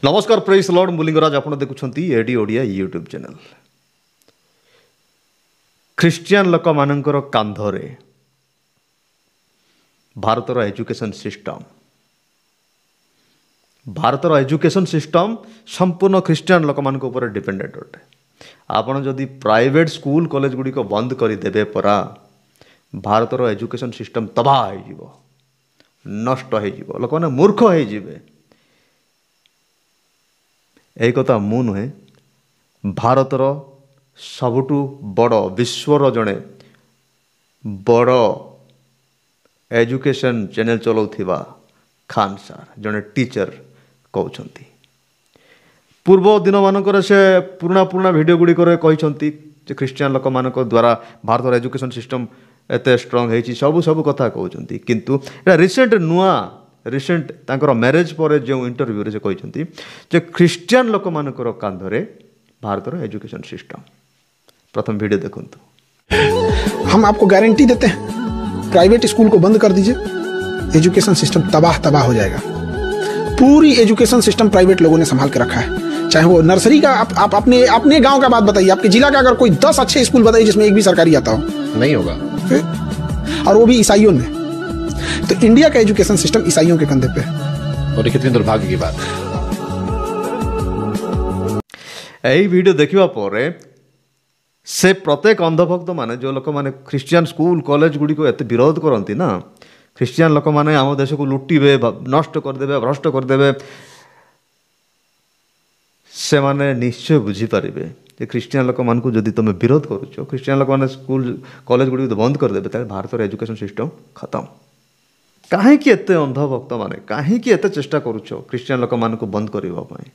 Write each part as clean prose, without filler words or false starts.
नमस्कार press Lord मुलिंगराज आप देखुं एडी ओडिया यूट्यूब चैनल। ख्रिस्टियन लोक मानकर कांधरे भारतर एजुकेशन सिस्टम संपूर्ण ख्रिस्टियन लोक मान डिपेंडेंट अटे। आपड़ जदि प्राइवेट स्कूल कॉलेज गुड़िक बंद करदे परा भारतर एजुकेशन सिस्टम तबाह हो नष्ट हो लोक मैंने मूर्ख हो यही कथा मु नुहे भारतर सबुठु बड़ विश्वर जड़े बड़ एजुकेशन चैनल चलाउथिबा खान सार जड़े टीचर कहते पूर्व दिन मानकर से पुराना पुराना वीडियो गुड़िक कहते ख्रिस्टियन लोक मान द्वारा भारतर एजुकेशन सिस्टम एते स्ट्रंग है सबू सबू कथा कहते किंतु रिसेंट नुआ रिसेंट तांकर मैरिज पर जो इंटरव्यू रे से कहते जे ख्रिस्टियन लोक मानकर कांधरे भारतर एजुकेशन सिस्टम। प्रथम वीडियो देखंतु। हम आपको गारंटी देते हैं प्राइवेट स्कूल को बंद कर दीजिए, एजुकेशन सिस्टम तबाह हो जाएगा। पूरी एजुकेशन सिस्टम प्राइवेट लोगों ने संभाल के रखा है, चाहे वो नर्सरी का आप अपने गांव का बात बताइए, आपके जिला का अगर कोई 10 अच्छे स्कूल बताइए जिसमें एक भी सरकारी आता हो, नहीं होगा। और वो भी ईसाइयों में। तो इंडिया का एजुकेशन सिस्टम ईसाइयों के कंधे पे है और कितनी दुर्भाग्य की बात है। यही वीडियो देखिबा परे से प्रत्येक अंधभक्त माने जो लोक माने ख्रिस्टियन स्कूल कॉलेज गुड़ी को एते विरोध करती ना, ख्रिस्टियन लोक माने आम देश को लुटिबे नष्ट करदेबे भ्रष्ट करदेबे, से माने निश्चय बुझी पारिबे जे ख्रिस्टियन लोक मान को जदि तुम विरोध करूछ, ख्रिस्टियन लोक माने स्कूल कॉलेज गुड़ी बंद करदेबे ताले भारतर एजुकेशन सिस्टम खत्म। कहीं एते अंधभक्त माने कहीं एते चेष्टा करूछ ख्रिस्टियन लोक मान को बंद करबा पई?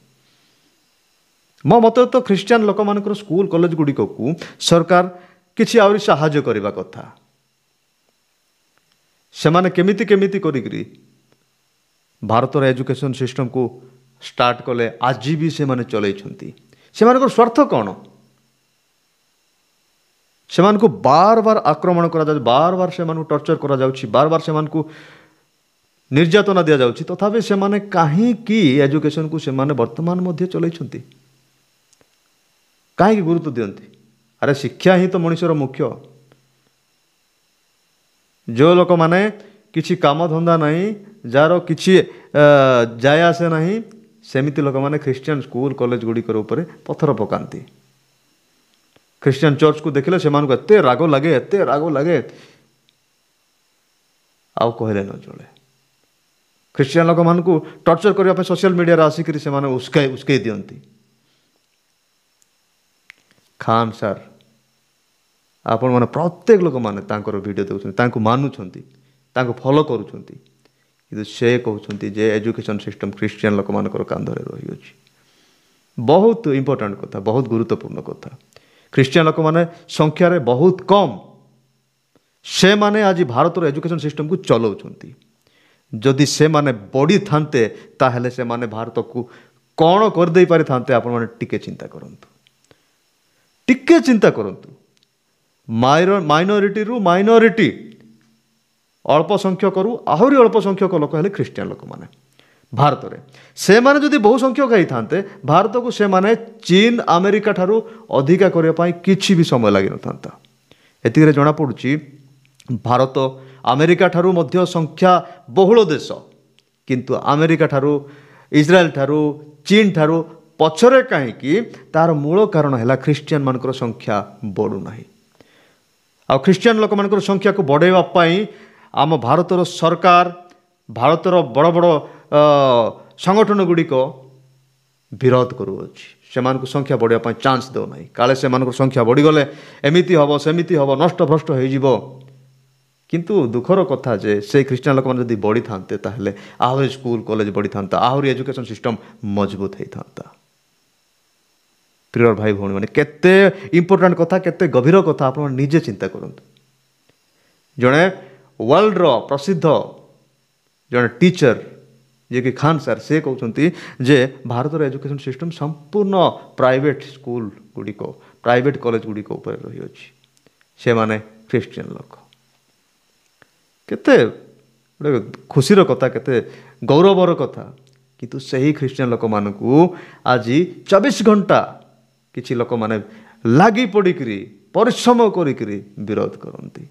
मो मत तो ख्रिस्टियन लोक मान स्कूल कॉलेज गुड़ी को सरकार किछि आउरी सहाय्य करबा कथा। से माने केमिति केमिति करिकरी भारतर एजुकेशन सिस्टम को स्टार्ट कले आज भी से माने चलै छंती। से मानकर स्वार्थ कौन? से मानको बार बार आक्रमण करा जाउछि, बार बार से मानको टर्चर करा जाउछि, बार बार से मानको निर्यातना दिया जाउछि, तथापि से माने काहे कि एजुकेशन को से माने वर्तमान मध्य चलै छंती, काहे गुरुत्व दियंती? अरे शिक्षा ही तो मनुष्यर मुख्य। जो लोक माने किछि काम धंदा नहीं, जार किछि जाय आसे नहीं, सेमिति लोक माने ख्रिस्टियन स्कूल कॉलेज गुड़ी ऊपर पत्थर पकांती। ख्रिस्टियन चर्च को देखले से मानको एते राग लगे आउ कहले न चले। ख्रिस्टियन लोक मान को टर्चर करने पे सोशल मीडिया रे आसिक से माने उसके दियंती। खान सार आपण माने प्रत्येक लोक माने तांकर वीडियो देखुछन, तांको मानुछंती, तांको फॉलो करूछंती, किंतु से कहउछंती जे एजुकेशन सिस्टम ख्रिस्टियन लोक मानकर कांधरे रही अछि। बहुत इंपोर्टेंट कथा, बहुत गुरुत्वपूर्ण कथा। ख्रिस्टियन लोक माने संख्या रे बहुत कम, से माने आज भारतर एजुकेशन सिस्टम को चलाउछंती। जदि से माने बड़ी थांते ताहले से माने भारत को कौन कर दे पारि थांते आपण माने टिके चिंता करंतु, टिके चिंता करंतु। माइनॉरिटी रु माइनॉरिटी अल्प संख्यक रु आहुरी अल्प संख्यक लोक हेले ख्रिस्टियन लोक माने भारत रे। से माने जदि बहु संख्यक ही थांते भारत को से माने चीन अमेरिका ठारू अधिका करबा पई किछि भी समय लागि न थांता। एतिक रे जणा पडुची भारत अमेरिका ठारू मध्य संख्या बहुल देश, किंतु अमेरिका ठारू इज्राएल ठारू चीन ठारू पछरे कहीं तार मूल कारण है ख्रिस्टियन मानकर संख्या बढ़ू नाही। आ ख्रिस्टियन लोक मानकर संख्या को बढ़ाइबा पई आम भारतर सरकार भारतर बड़ बड़ संगठन गुड़िक विरोध करुअछि। से संख्या बढ़िया पई चांस दो नाही, काले से संख्या बढ़ीगले एमिति हबो सेमिति हबो नष्ट भ्रष्ट हो जिवो। किंतु दुखर कथा जे से ख्रिस्टियन लोक माने जदि बढ़ी थांते ताहले आहुरी स्कूल कॉलेज बढ़ी थांता, आहुरी एजुकेशन सिस्टम मजबूत होई थांता। प्रिय भाई भौणी माने केते इंपोर्टेंट कथा, केते गभीर कथा आप निजे चिंता करंतु। जड़े वर्ल्ड रो प्रसिद्ध जड़े टीचर जे कि खान सर से कहते जे भारतर एजुकेशन सिस्टम संपूर्ण प्राइवेट स्कूल गुड़ी को प्राइवेट कॉलेज गुड़ी को ऊपर रही अछि। से माने ख्रिस्टियन लोक केते खुशीर कथा, केते गौरवर कथा କିନ୍ତୁ ସେହି ଖ୍ରୀଷ୍ଟିଆନ ଲୋକମାନଙ୍କୁ ଆଜି 24 ଘଣ୍ଟା କିଛି ଲୋକମାନେ ଲାଗି ପଡ଼ିକିରି ପରିଶ୍ରମ କରିକିରି ବିରୋଧ କରନ୍ତି।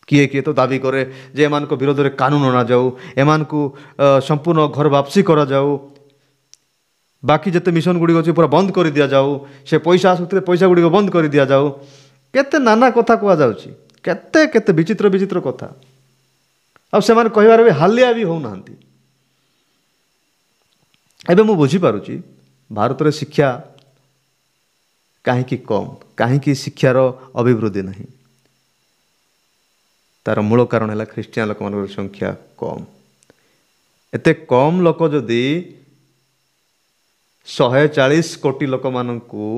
କିଏ କିଏ ତ ଦାବି କରେ ଯେ ଏମାନଙ୍କ ବିରୋଧରେ କାନୁନ ଅଣାଯାଉ, ଏମାନଙ୍କୁ ସମ୍ପୂର୍ଣ୍ଣ ଘର ବାପସି କରାଯାଉ, ବାକି ଯେତେ ମିଶନ ଗୁଡ଼ିକ ଅଛି ପୁରା ବନ୍ଦ କରି ଦିଆଯାଉ, ସେ ପଇସା ଆସୁଥିଲେ ପଇସା ଗୁଡ଼ିକ ବନ୍ଦ କରି ଦିଆଯାଉ। କେତେ ନାନା କଥା କୁହାଯାଉଛି, କେତେ କେତେ ବିଚିତ୍ର ବିଚିତ୍ର କଥା। ଆଉ ସେମାନେ କହିବାରେ ବି ହାଲିଆ ବି ହେଉନାହାନ୍ତି। ଏବେ ମୁଁ ବୁଝିପାରୁଛି ଭାରତରେ ଶିକ୍ଷା କାହିଁକି କମ୍, କାହିଁକି ଶିକ୍ଷାର ଅଭିବୃଦ୍ଧି ନାହିଁ। ତାର ମୂଳ କାରଣ ହେଲା ଖ୍ରୀଷ୍ଟିଆନ ଲୋକମାନଙ୍କର ସଂଖ୍ୟା କମ୍। ଏତେ କମ୍ ଲୋକ ଯଦି 140 କୋଟି ଲୋକମାନଙ୍କୁ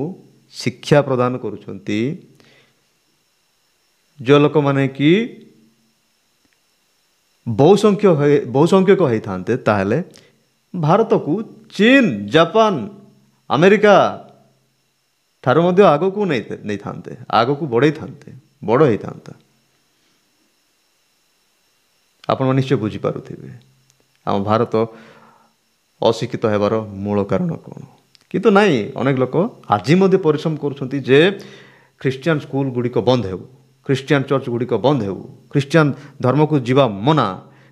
ଶିକ୍ଷା ପ୍ରଦାନ କରୁଛନ୍ତି, ଯେଉଁ ଲୋକମାନେ କି ବହୁସଂଖ୍ୟକ ହେଇଥାନ୍ତେ, ତାହେଲେ ଭାରତକୁ ଚୀନ, ଜାପାନ, ଆମେରିକା ଠାରୁ ମଧ୍ୟ ଆଗକୁ ନେଇଥାନ୍ତେ, ଆଗକୁ ବଢ଼େଇଥାନ୍ତେ, ବଡ଼ ହେଇଥାନ୍ତା। ଆପଣମାନେ ନିଶ୍ଚୟ ବୁଝିପାରୁଥିବେ ଆମ ଭାରତ ଅଶିକ୍ଷିତ ହେବାର ମୂଳ କାରଣ କ'ଣ। କିନ୍ତୁ ନାହିଁ, ଅନେକ ଲୋକ ଆଜି ମଧ୍ୟ ପରିଶ୍ରମ କରୁଛନ୍ତି ଯେ ଖ୍ରୀଷ୍ଟିଆନ ସ୍କୁଲ ଗୁଡ଼ିକ ବନ୍ଦ ହେଉ, ଖ୍ରୀଷ୍ଟିଆନ ଚର୍ଚ୍ଚ ଗୁଡ଼ିକ ବନ୍ଦ ହେଉ, ଖ୍ରୀଷ୍ଟିଆନ ଧର୍ମକୁ ଯିବା ମନା।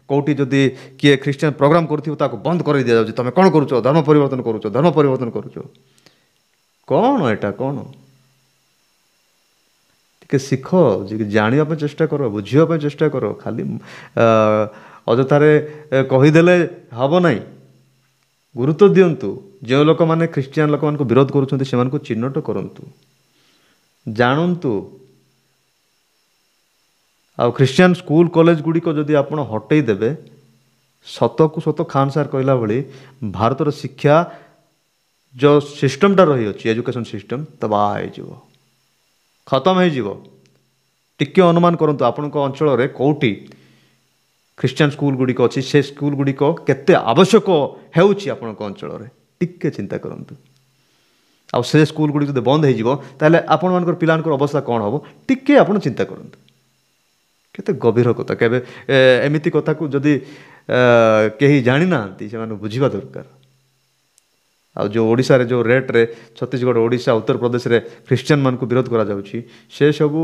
କେଉଁଠି ଯଦି କିଏ ଖ୍ରୀଷ୍ଟିଆନ ପ୍ରୋଗ୍ରାମ କରୁଥିବ ତାକୁ ବନ୍ଦ କରି ଦିଆଯାଉଛି। ତୁମେ କ'ଣ କରୁଛ? ଧର୍ମ ପରିବର୍ତ୍ତନ କରୁଛ, ଧର୍ମ ପରିବର୍ତ୍ତନ କରୁଛ। କ'ଣ ଏଇଟା କ'ଣ? ଟିକେ ଶିଖ, ଜାଣିବା ପାଇଁ ଚେଷ୍ଟା କର, ବୁଝିବା ପାଇଁ ଚେଷ୍ଟା କର। ଖାଲି ଅଯଥାରେ କହିଦେଲେ ହେବ ନାହିଁ। ଗୁରୁତ୍ୱ ଦିଅନ୍ତୁ। ଯେଉଁ ଲୋକମାନେ ଖ୍ରୀଷ୍ଟିଆନ ଲୋକମାନଙ୍କୁ ବିରୋଧ କରୁଛନ୍ତି ସେମାନଙ୍କୁ ଚିହ୍ନଟ କରନ୍ତୁ, ଜାଣନ୍ତୁ। ଆଉ ଖ୍ରୀଷ୍ଟିଆନ ସ୍କୁଲ କଲେଜ ଗୁଡ଼ିକ ଯଦି ଆପଣ ହଟେଇ ଦେବେ, ସତକୁ ସତ ଖାନ ସାର୍ କହିଲା ଭଳି ଭାରତର ଶିକ୍ଷା ଯେଉଁ ସିଷ୍ଟମଟା ରହିଅଛି, ଏଜୁକେସନ ସିଷ୍ଟମ ତବାହ ହେଇଯିବ, ଖତମ ହେଇଯିବ। ଟିକେ ଅନୁମାନ କରନ୍ତୁ ଆପଣଙ୍କ ଅଞ୍ଚଳରେ କେଉଁଠି ଖ୍ରୀଷ୍ଟିଆନ ସ୍କୁଲ ଗୁଡ଼ିକ ଅଛି, ସେ ସ୍କୁଲ ଗୁଡ଼ିକ କେତେ ଆବଶ୍ୟକ ହେଉଛି ଆପଣଙ୍କ ଅଞ୍ଚଳରେ, ଟିକେ ଚିନ୍ତା କରନ୍ତୁ। ଆଉ ସେ ସ୍କୁଲ ଗୁଡ଼ିକ ଯଦି ବନ୍ଦ ହେଇଯିବ ତାହେଲେ ଆପଣମାନଙ୍କର ପିଲାମାନଙ୍କର ଅବସ୍ଥା କ'ଣ ହେବ, ଟିକେ ଆପଣ ଚିନ୍ତା କରନ୍ତୁ। କେତେ ଗଭୀର କଥା। କେବେ ଏମିତି କଥାକୁ ଯଦି କେହି ଜାଣିନାହାନ୍ତି ସେମାନେ ବୁଝିବା ଦରକାର। ଆଉ ଯେଉଁ ଓଡ଼ିଶାରେ ଯେଉଁ ରେଟ୍ରେ ଛତିଶଗଡ଼, ଓଡ଼ିଶା, ଉତ୍ତରପ୍ରଦେଶରେ ଖ୍ରୀଷ୍ଟିଆନମାନଙ୍କୁ ବିରୋଧ କରାଯାଉଛି, ସେସବୁ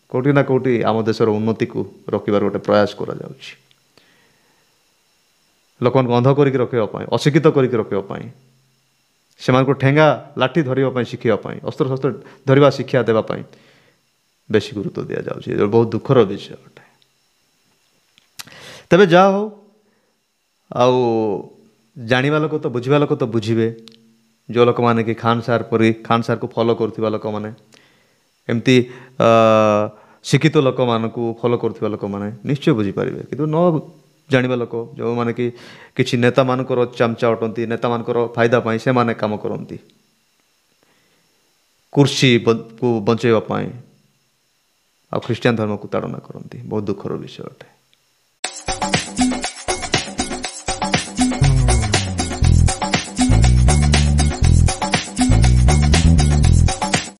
କେଉଁଠି ନା କେଉଁଠି ଆମ ଦେଶର ଉନ୍ନତିକୁ ରୋକିବାର ଗୋଟେ ପ୍ରୟାସ କରାଯାଉଛି। ଲୋକମାନଙ୍କୁ ଅନ୍ଧ କରିକି ରଖିବା ପାଇଁ, ଅଶିକ୍ଷିତ କରିକି ରଖିବା ପାଇଁ, ସେମାନଙ୍କୁ ଠେଙ୍ଗା ଲାଠି ଧରିବା ପାଇଁ ଶିଖିବା ପାଇଁ, ଅସ୍ତ୍ରଶସ୍ତ୍ର ଧରିବା ଶିକ୍ଷା ଦେବା ପାଇଁ ବେଶୀ ଗୁରୁତ୍ୱ ଦିଆଯାଉଛି। ବହୁତ ଦୁଃଖର ବିଷୟ ଅଟେ। ତେବେ ଯାହା ହଉ, ଆଉ ଜାଣିବା ଲୋକ ତ, ବୁଝିବା ଲୋକ ତ ବୁଝିବେ। ଯେଉଁ ଲୋକମାନେ କି ଖାନ ସାର୍କୁ ଫଲୋ କରୁଥିବା ଲୋକମାନେ, ଏମିତି ଶିକ୍ଷିତ ଲୋକମାନଙ୍କୁ ଫଲୋ କରୁଥିବା ଲୋକମାନେ ନିଶ୍ଚୟ ବୁଝିପାରିବେ। କିନ୍ତୁ ନ ଜାଣିବା ଲୋକ, ଯେଉଁମାନେ କି କିଛି ନେତାମାନଙ୍କର ଚାମଚା ଅଟନ୍ତି, ନେତାମାନଙ୍କର ଫାଇଦା ପାଇଁ ସେମାନେ କାମ କରନ୍ତି, କୁର୍ସିକୁ ବଞ୍ଚାଇବା ପାଇଁ, ଆଉ ଖ୍ରୀଷ୍ଟିଆନ ଧର୍ମକୁ ତାଡ଼ନା କରନ୍ତି। ବହୁତ ଦୁଃଖର ବିଷୟ ଅଟେ।